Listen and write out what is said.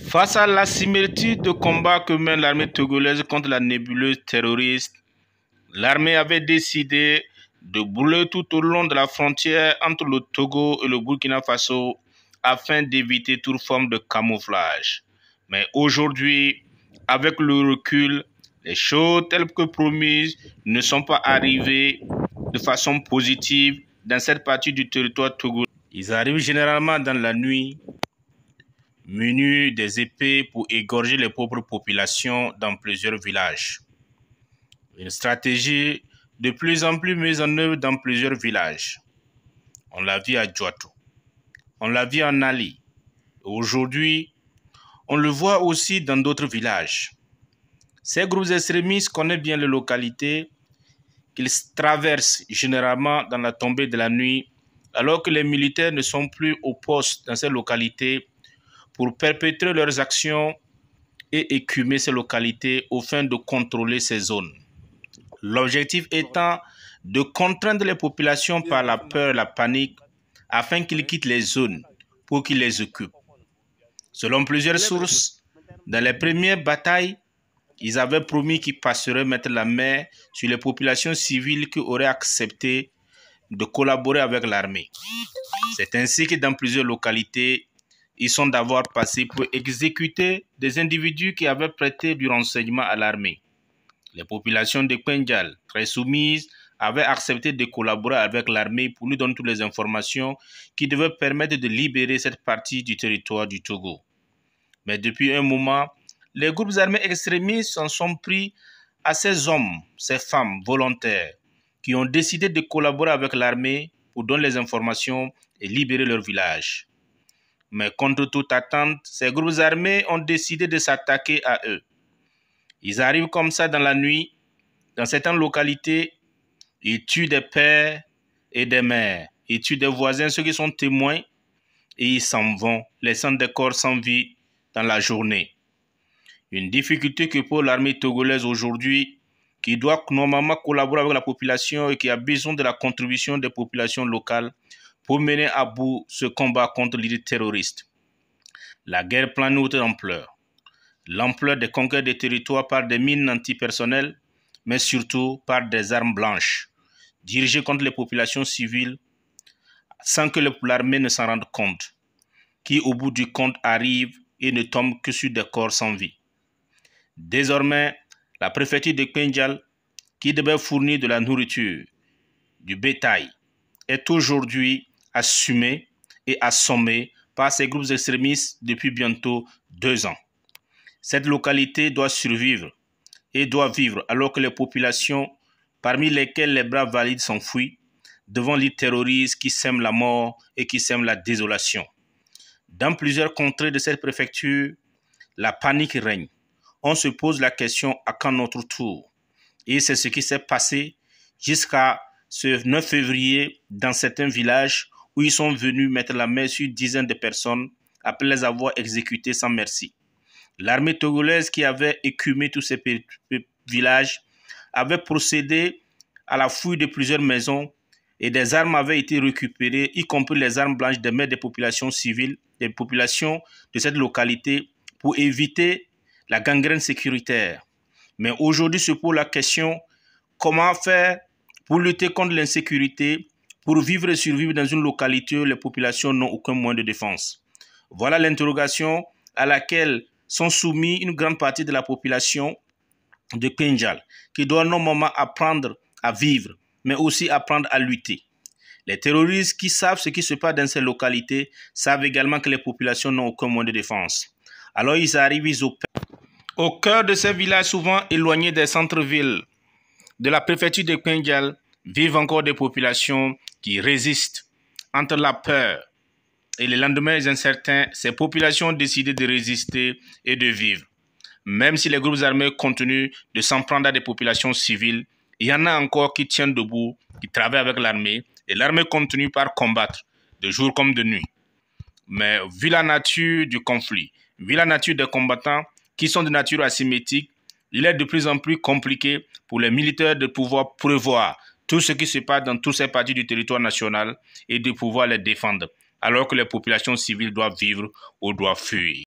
Face à l'asymétrie de combat que mène l'armée togolaise contre la nébuleuse terroriste, l'armée avait décidé de brûler tout au long de la frontière entre le Togo et le Burkina Faso afin d'éviter toute forme de camouflage. Mais aujourd'hui, avec le recul, les choses telles que promises ne sont pas arrivées de façon positive dans cette partie du territoire togolais. Ils arrivent généralement dans la nuit, munis des épées pour égorger les pauvres populations dans plusieurs villages. Une stratégie de plus en plus mise en œuvre dans plusieurs villages. On l'a vu à Djoato, on l'a vu en Ali. Aujourd'hui, on le voit aussi dans d'autres villages. Ces groupes extrémistes connaissent bien les localités qu'ils traversent généralement dans la tombée de la nuit, alors que les militaires ne sont plus au poste dans ces localités pour perpétrer leurs actions et écumer ces localités au fin de contrôler ces zones. L'objectif étant de contraindre les populations par la peur et la panique afin qu'ils quittent les zones pour qu'ils les occupent. Selon plusieurs sources, dans les premières batailles, ils avaient promis qu'ils passeraient mettre la main sur les populations civiles qui auraient accepté de collaborer avec l'armée. C'est ainsi que dans plusieurs localités, ils sont d'abord passés pour exécuter des individus qui avaient prêté du renseignement à l'armée. Les populations de Kpenjal, très soumises, avaient accepté de collaborer avec l'armée pour lui donner toutes les informations qui devaient permettre de libérer cette partie du territoire du Togo. Mais depuis un moment, les groupes armés extrémistes s'en sont pris à ces hommes, ces femmes volontaires qui ont décidé de collaborer avec l'armée pour donner les informations et libérer leur village. Mais contre toute attente, ces groupes armés ont décidé de s'attaquer à eux. Ils arrivent comme ça dans la nuit, dans certaines localités, ils tuent des pères et des mères, ils tuent des voisins, ceux qui sont témoins, et ils s'en vont, laissant des corps sans vie dans la journée. Une difficulté que pour l'armée togolaise aujourd'hui, qui doit normalement collaborer avec la population et qui a besoin de la contribution des populations locales pour mener à bout ce combat contre l'idée terroriste. La guerre prend une autre ampleur. L'ampleur des conquêtes des territoires par des mines antipersonnelles, mais surtout par des armes blanches, dirigées contre les populations civiles, sans que l'armée ne s'en rende compte, qui au bout du compte arrivent et ne tombent que sur des corps sans vie. Désormais, la préfecture de Kpenjal, qui devait fournir de la nourriture, du bétail, est aujourd'hui assumée et assommée par ces groupes extrémistes depuis bientôt 2 ans. Cette localité doit survivre et doit vivre alors que les populations, parmi lesquelles les braves valides s'enfuient, devant les terroristes qui sèment la mort et qui sèment la désolation. Dans plusieurs contrées de cette préfecture, la panique règne. On se pose la question à quand notre tour. Et c'est ce qui s'est passé jusqu'à ce 9 février dans certains villages où ils sont venus mettre la main sur dizaines de personnes après les avoir exécutés sans merci. L'armée togolaise qui avait écumé tous ces villages avait procédé à la fouille de plusieurs maisons et des armes avaient été récupérées, y compris les armes blanches des mains des populations civiles, des populations de cette localité, pour éviter la gangrène sécuritaire. Mais aujourd'hui se pose la question, comment faire pour lutter contre l'insécurité, pour vivre et survivre dans une localité où les populations n'ont aucun moyen de défense. Voilà l'interrogation à laquelle sont soumis une grande partie de la population de Kpenjal, qui doit normalement apprendre à vivre, mais aussi apprendre à lutter. Les terroristes qui savent ce qui se passe dans ces localités savent également que les populations n'ont aucun moyen de défense. Alors ils arrivent, ils opèrent. Au cœur de ces villages souvent éloignés des centres-villes de la préfecture de Kpenjal, vivent encore des populations qui résistent. Entre la peur et les lendemains incertains, ces populations ont décidé de résister et de vivre. Même si les groupes armés continuent de s'en prendre à des populations civiles, il y en a encore qui tiennent debout, qui travaillent avec l'armée, et l'armée continue par combattre, de jour comme de nuit. Mais vu la nature du conflit, vu la nature des combattants qui sont de nature asymétrique, il est de plus en plus compliqué pour les militaires de pouvoir prévoir tout ce qui se passe dans toutes ces parties du territoire national et de pouvoir les défendre, alors que les populations civiles doivent vivre ou doivent fuir.